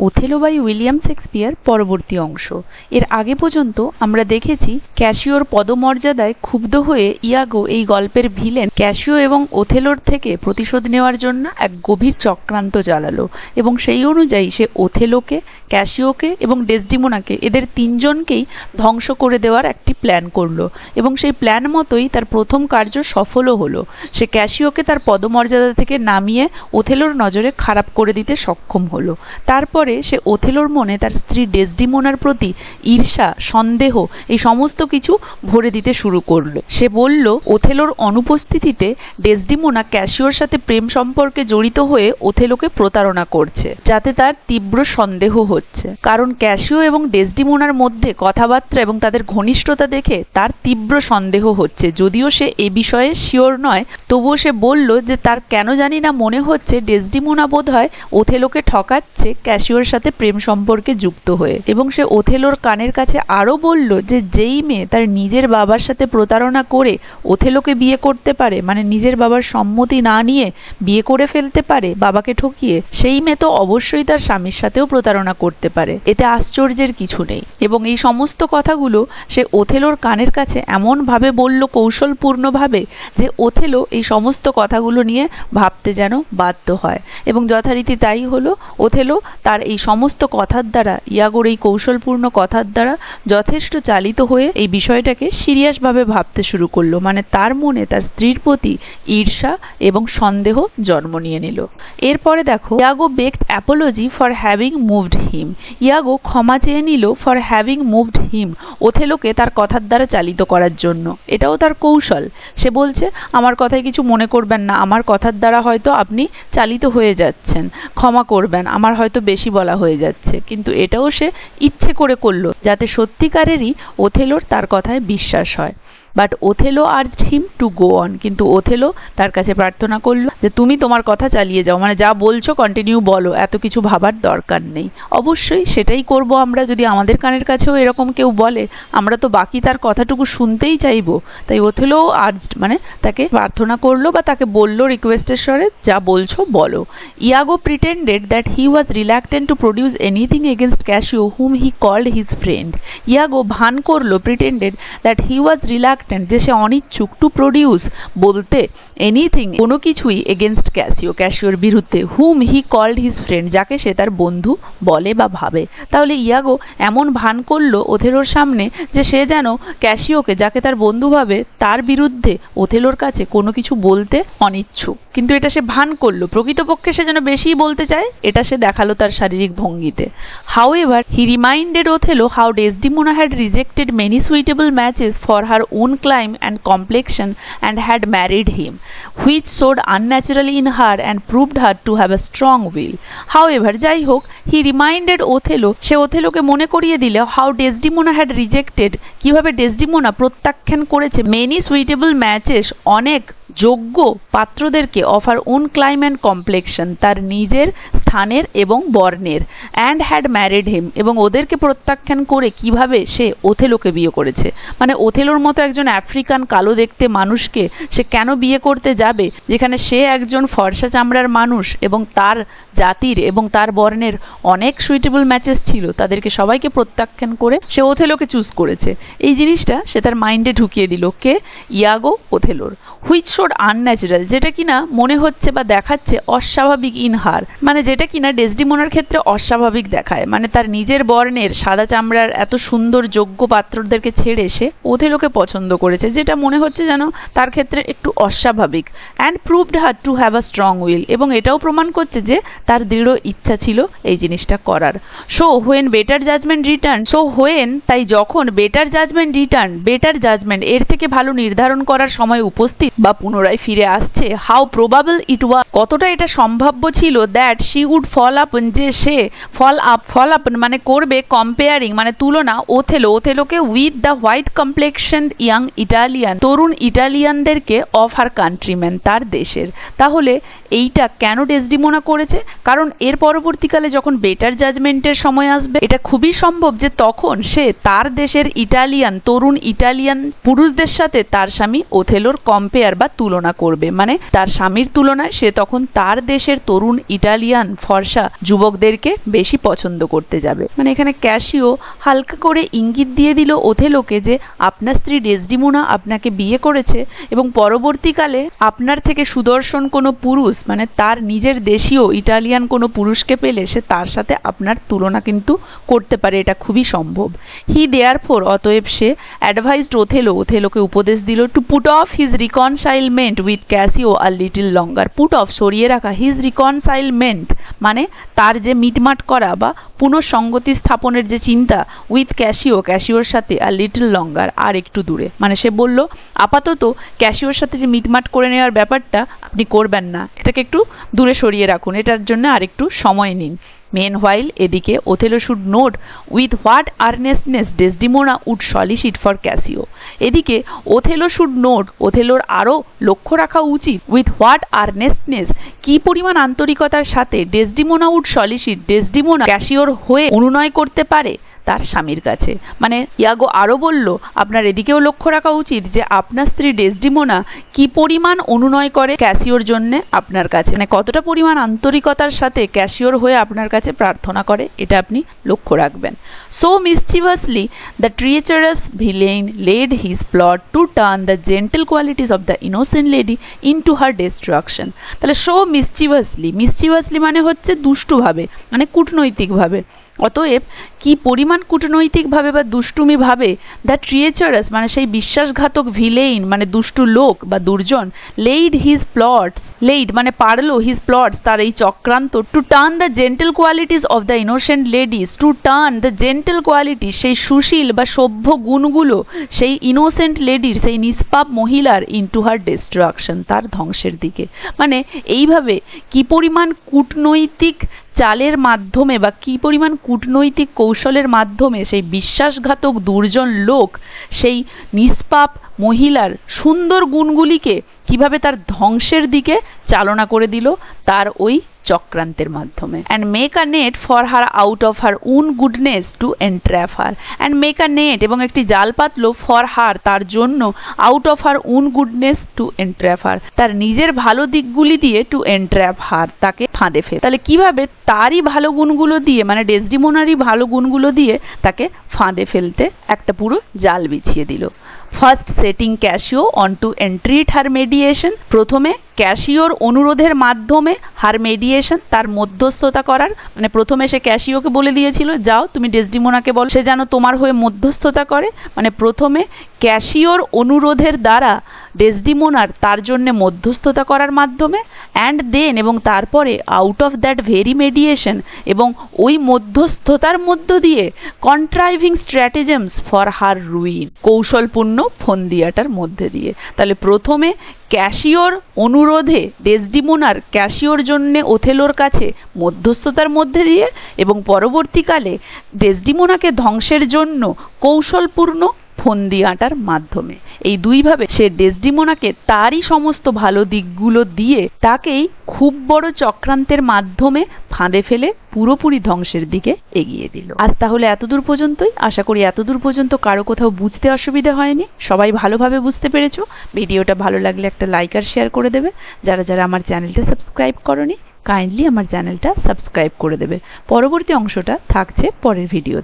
Othello by William Shakespeare পরবর্তী অংশ। এর আগে পর্যন্ত আমরা দেখেছি ক্যাসিওর পদমর্যাদায় ক্ষুব্ধ হয়ে ইয়াগো এই গল্পের ভিলেন ক্যাসিও এবং ওথেলোর থেকে প্রতিশোধ নেওয়ার জন্য এক গভীর চক্রান্ত চালালো এবং সেই অনুযায়ী সে ওথেলোকে, ক্যাসিওকে এবং ডেসডিমোনাকে এদের তিনজনকেই ধ্বংস করে দেওয়ার একটি প্ল্যান করলো এবং সেই প্ল্যান মতোই তার প্রথম কার্য সফলও হলো। সে ক্যাসিওকে তার পদমর্যাদা থেকে নামিয়ে ওথেলোর নজরে খারাপ করে দিতে সক্ষম হলো। তারপরে সে ওথেলোর মনে তার স্ত্রী ডেসডিমোনার প্রতি ঈর্ষা, সন্দেহ এই সমস্ত কিছু ভরে দিতে শুরু করলো। সে বলল ওথেলোর অনুপস্থিতিতে ডেসডিমোনা ক্যাসিওর সাথে প্রেম সম্পর্কে জড়িত হয়ে ওথেলোকে প্রতারণা করছে, যাতে তার তীব্র সন্দেহ হচ্ছে। কারণ ক্যাসিও এবং ডেসডিমোনার মধ্যে কথাবার্তা এবং তাদের ঘনিষ্ঠতা দেখে তার তীব্র সন্দেহ হচ্ছে। যদিও সে এ বিষয়ে শিওর নয়, তবুও সে বলল যে তার কেন জানি না মনে হচ্ছে ডেসডিমোনা বোধহয় ওথেলোকে ঠকাচ্ছে ক্যাসিওর সাথে প্রেম সম্পর্কে যুক্ত হয়ে। এবং সে ওথেলোর কানের কাছে আরো বলল যে যেই মেয়ে তার নিজের বাবার সাথে প্রতারণা করে ওথেলোকে বিয়ে করতে পারে, মানে নিজের বাবার সম্মতি না নিয়ে বিয়ে করে ফেলতে পারে বাবাকে ঠকিয়ে, সেই মেয়ে তো অবশ্যই তার স্বামীর সাথেও প্রতারণা করতে পারে। এতে আশ্চর্যের কিছু নেই। এবং এই সমস্ত কথাগুলো সে ওথেলোর কানের কাছে এমন ভাবে বলল, কৌশলপূর্ণভাবে, যে ওথেলো এই সমস্ত কথাগুলো নিয়ে ভাবতে যেন বাধ্য হয়। এবং যথারীতি তাই হলো। ওথেলো তার এই সমস্ত কথার দ্বারা, ইয়াগোর এই কৌশলপূর্ণ কথার দ্বারা যথেষ্ট চালিত হয়ে এই বিষয়টাকে সিরিয়াস ভাবে ভাবতে শুরু করলো। মানে তার মনে তার স্ত্রীর প্রতি ঈর্ষা এবং সন্দেহ জন্ম নিয়ে নিল। এরপরে দেখো, Iago begged apology for having moved him. Iago ক্ষমা চেয়ে নিল ফর হ্যাভিং মুভড হিম, ওথেলোকে তার কথার দ্বারা চালিত করার জন্য। এটাও তার কৌশল। সে বলছে আমার কথায় কিছু মনে করবেন না, আমার কথার দ্বারা হয়তো আপনি চালিত হয়ে যাচ্ছেন, ক্ষমা করবেন, আমার হয়তো বেশি বলা হয়ে যাচ্ছে। কিন্তু এটাও সে ইচ্ছে করে করলো যাতে সত্যিকারেরই ওথেলোর তার কথায় বিশ্বাস হয়। But Othello urged him to go on, কিন্তু ওথেলো তার কাছে প্রার্থনা করলো যে তুমি তোমার কথা চালিয়ে যাও, মানে যা বলছো কন্টিনিউ বলো, এত কিছু ভাবার দরকার নেই। অবশ্যই সেটাই করব আমরা। যদি আমাদের কানের কাছেও এরকম কেউ বলে, আমরা তো বাকি তার কথাটুকু শুনতেই চাইবো। তাই ওথেলো আর্জড মানে তাকে প্রার্থনা করলো বা তাকে বললো রিকোয়েস্টের স্বরে, যা বলছো বলো। Iago pretended that he was reluctant to produce anything against Cassio whom he called his friend. Iago ভান করলো, pretended that he was reluctant, যে সে অনিচ্ছুক, টু প্রডিউস বলতে এনিথিং কোনো কিছুই এগেনস্ট ক্যাসিও, ক্যাসিওর বিরুদ্ধে, হুম হি কল্ড হিজ ফ্রেন্ড, যাকে সে তার বন্ধু বলে বা ভাবে। তাহলে ইয়াগো এমন ভান করলো ওথেলোর সামনে যে সে যেন ক্যাসিওকে, যাকে তার বন্ধু ভাবে, তার বিরুদ্ধে ওথেলোর কাছে কোনো কিছু বলতে অনিচ্ছুক। কিন্তু এটা সে ভান করলো, প্রকৃতপক্ষে সে যেন বেশিই বলতে চায়, এটা সে দেখালো তার শারীরিক ভঙ্গিতে। However, he reminded Othello how Desdemona had rejected many suitable matches for her own climb and complexion and had married him, which showed unnaturally in her and proved her to have a strong will. However, যাই হোক, he reminded Othello, সে ওথেলোকে মনে করিয়ে দিল how Desdemona had rejected, কিভাবে Desdemona প্রত্যাখ্যান করেছে many suitable matches, অনেক যোগ্য পাত্রদেরকে, of her own clime and complexion, তার নিজের স্থানের এবং বর্ণের, অ্যান্ড হ্যাড ম্যারিড হিম, এবং ওদেরকে প্রত্যাখ্যান করে কিভাবে সে ওথেলোকে বিয়ে করেছে। মানে ওথেলোর মতো একজন আফ্রিকান কালো দেখতে মানুষকে সে কেন বিয়ে করতে যাবে, যেখানে সে একজন ফর্সা চামড়ার মানুষ এবং তার জাতির এবং তার বর্ণের অনেক সুইটেবল ম্যাচেস ছিল, তাদেরকে সবাইকে প্রত্যাখ্যান করে সে ওথেলোকে চুজ করেছে। এই জিনিসটা সে তার মাইন্ডে ঢুকিয়ে দিল, কে? ইয়াগো ওথেলোর। হুইচ শোড আনন্যাচারাল, যেটা কিনা মনে হচ্ছে বা দেখাচ্ছে অস্বাভাবিক ইন হার, মানে যেটা কিনা ডেসডিমোনার ক্ষেত্রে অস্বাভাবিক দেখায়। মানে তার নিজের বর্ণের সাদা চামড়ার এত সুন্দর যোগ্য পাত্রদেরকে ছেড়ে সে ওথেলোকে পছন্দ করেছে, যেটা মনে হচ্ছে যেন তার ক্ষেত্রে একটু অস্বাভাবিক। And proved her to have a strong will, এবং এটাও প্রমাণ করছে যে তার দৃঢ় ইচ্ছা ছিল এই জিনিসটা করার। So when better judgment return, so when তাই যখন better judgment return, better judgment এর থেকে ভালো নির্ধারণ করার সময় উপস্থিত বা পুনরায় ফিরে আসছে, হাউ প্রবাবল ইট ওয়াজ, কতটা এটা সম্ভাব্য ছিল, দ্যাট শি উড ফল আপন, যে সে ফল আপন মানে করবে, কম্পেয়ারিং মানে তুলনা, ওথেলোকে with the white complexion young Italian, তরুণ ইটালিয়ানদেরকে, অফ হার কান্ট্রিম্যান, তার দেশের। তাহলে এইটা কেন ডেসডিমোনা করেছে? কারণ এর পরবর্তীকালে যখন যখন বেটার জাজমেন্টের সময় আসবে, এটা খুবই সম্ভব যে তখন সে তার দেশের তরুণ ইটালিয়ান পুরুষদের সাথে তার স্বামী ওথেলোর কম্পেয়ার বা তুলনা করবে। মানে তার স্বামীর তুলনায় সে তখন তার দেশের তরুণ ইটালিয়ান ফর্সা যুবকদেরকে বেশি পছন্দ করতে যাবে। মানে এখানে ক্যাসিও হালকা করে ইঙ্গিত দিয়ে দিল ওথেলোকে যে আপনার স্ত্রী ডেসডিমোনা আপনাকে বিয়ে করেছে এবং পরবর্তীকালে আপনার থেকে সুদর্শন কোনো পুরুষ, মানে তার নিজের দেশীয় ইটালিয়ান কোনো পুরুষকে পেলে সে তার সাথে আপনার তুলনা কিন্তু করতে পারে, এটা খুবই সম্ভব। হি দেয়ারফোর, অতএব সে অ্যাডভাইসড ওথেলোকে উপদেশ দিল to put off his reconcilement with Cassio a little longer. Put off, সরিয়ে রাখা, হিজ রিকনসাইলমেন্ট মানে তার যে মিটমাট করা বা পুনঃসঙ্গতি স্থাপনের যে চিন্তা, উইথ ক্যাসিওর সাথে আর লিটল লঙ্গার, আর একটু দূরে। মানে সে বলল আপাতত ক্যাসিওর সাথে যে মিটমাট করে নেওয়ার ব্যাপারটা আপনি করবেন না, এটাকে একটু দূরে সরিয়ে রাখুন, এটার জন্য আর একটু সময় নিন। Meanwhile, এদিকে Othello should note with what earnestness Desdemona would solicit for Cassio. এদিকে ওথেলো শুড নোট, ওথেলোর আরও লক্ষ্য রাখা উচিত, উইথ হোয়াট আর্নেস্টনেস কি পরিমাণ আন্তরিকতার সাথে ডেসডিমোনা উড সলিসিট, ডেসডিমোনা ক্যাসিওর হয়ে অনুনয় করতে পারে তার স্বামীর কাছে। মানে ইয়াগো আরও বলল আপনার এদিকেও লক্ষ্য রাখা উচিত যে আপনার স্ত্রী ডেসডিমোনা কি পরিমাণ অনুনয় করে ক্যাসিওর জন্যে আপনার কাছে, মানে কতটা পরিমাণ আন্তরিকতার সাথে ক্যাসিওর হয়ে আপনার কাছে প্রার্থনা করে, এটা আপনি লক্ষ্য রাখবেন। So mischievously the treacherous villain laid his plot to turn the gentle qualities of the innocent lady into her destruction. তাহলে সো মিসচিভাসলি মানে হচ্ছে দুষ্টুভাবে, মানে কূটনৈতিকভাবে। অতএব কি পরিমাণ কূটনৈতিকভাবে বা দুষ্টুমিভাবে দ্য ট্রিয়েচারাস মানে সেই বিশ্বাসঘাতক ভিলেইন মানে দুষ্টু লোক বা দুর্জন, লেইড মানে পারলো হিজ প্লটস তার এই চক্রান্ত, two turn the gentle qualities of the innocent ladies, two turn the gentle qualities সেই সুশীল বা সভ্য গুণগুলো সেই ইনোসেন্ট লেডির, সেই নিষ্পাপ মহিলার, ইনটু হার ডিস্ট্রাকশন তার ধ্বংসের দিকে। মানে এইভাবে কি পরিমাণ কূটনৈতিক চালের মাধ্যমে বা কি পরিমাণ কূটনৈতিক কৌশলের মাধ্যমে সেই বিশ্বাসঘাতক দুর্জন লোক সেই নিষ্পাপ মহিলার সুন্দর গুণগুলিকে কিভাবে তার ধ্বংসের দিকে চালনা করে দিল তার ওই চক্রান্তের মাধ্যমে। And make a net for her out of her own goodness to entrap her. And make a net এবং একটি জাল পাতলো ফর হার তার জন্য, out of her own goodness to entrap her তার নিজের ভালো দিকগুলি দিয়ে, টু এন্ট্র্যাপ হার তাকে ফাঁদে ফেলে। তাহলে কিভাবে তারই ভালো গুণগুলো দিয়ে মানে ডেসডিমোনারই ভালো গুণগুলো দিয়ে তাকে ফাঁদে ফেলতে একটা পুরো জাল বিছিয়ে দিল। First setting Cassio on to entreat her mediation, প্রথমে ক্যাসিওর অনুরোধের মাধ্যমে হার মেডিয়েশন তার মধ্যস্থতা করার, মানে প্রথমে সে ক্যাসিওকে বলে দিয়েছিল যাও তুমি ডেসডিমোনাকে বল সে যেন তোমার হয়ে মধ্যস্থতা করে, মানে প্রথমে ক্যাসিওর অনুরোধের দ্বারা ডেসডিমোনার তার জন্য মধ্যস্থতা করার মাধ্যমে, অ্যান্ড দেন এবং তারপরে out of that very mediation এবং ওই মধ্যস্থতার মধ্য দিয়ে কন্ট্রাইভিং স্ট্র্যাটেজেমস ফর হার রুইন কৌশলপূর্ণ ফন্দিয়াটার মধ্যে দিয়ে। তাহলে প্রথমে ক্যাসিওর অনুরোধে ডেসডিমোনার ক্যাসিওর জন্য ওথেলোর কাছে মধ্যস্থতার মধ্যে দিয়ে এবং পরবর্তীকালে ডেসডিমোনাকে ধ্বংসের জন্য কৌশলপূর্ণ ফন্দি আঁটার মাধ্যমে। এই দুইভাবে সে ডেসডিমোনাকে তারই সমস্ত ভালো দিকগুলো দিয়ে তাকেই খুব বড় চক্রান্তের মাধ্যমে ফাঁদে ফেলে পুরোপুরি ধ্বংসের দিকে এগিয়ে দিল। আজ তাহলে এতদূর পর্যন্তই। আশা করি এতদূর পর্যন্ত কারো কোথাও বুঝতে অসুবিধা হয়নি, সবাই ভালোভাবে বুঝতে পেরেছো। ভিডিওটা ভালো লাগলে একটা লাইক আর শেয়ার করে দেবে। যারা যারা আমার চ্যানেলটা সাবস্ক্রাইব করোনি কাইন্ডলি আমার চ্যানেলটা সাবস্ক্রাইব করে দেবে। পরবর্তী অংশটা থাকছে পরের ভিডিওতে।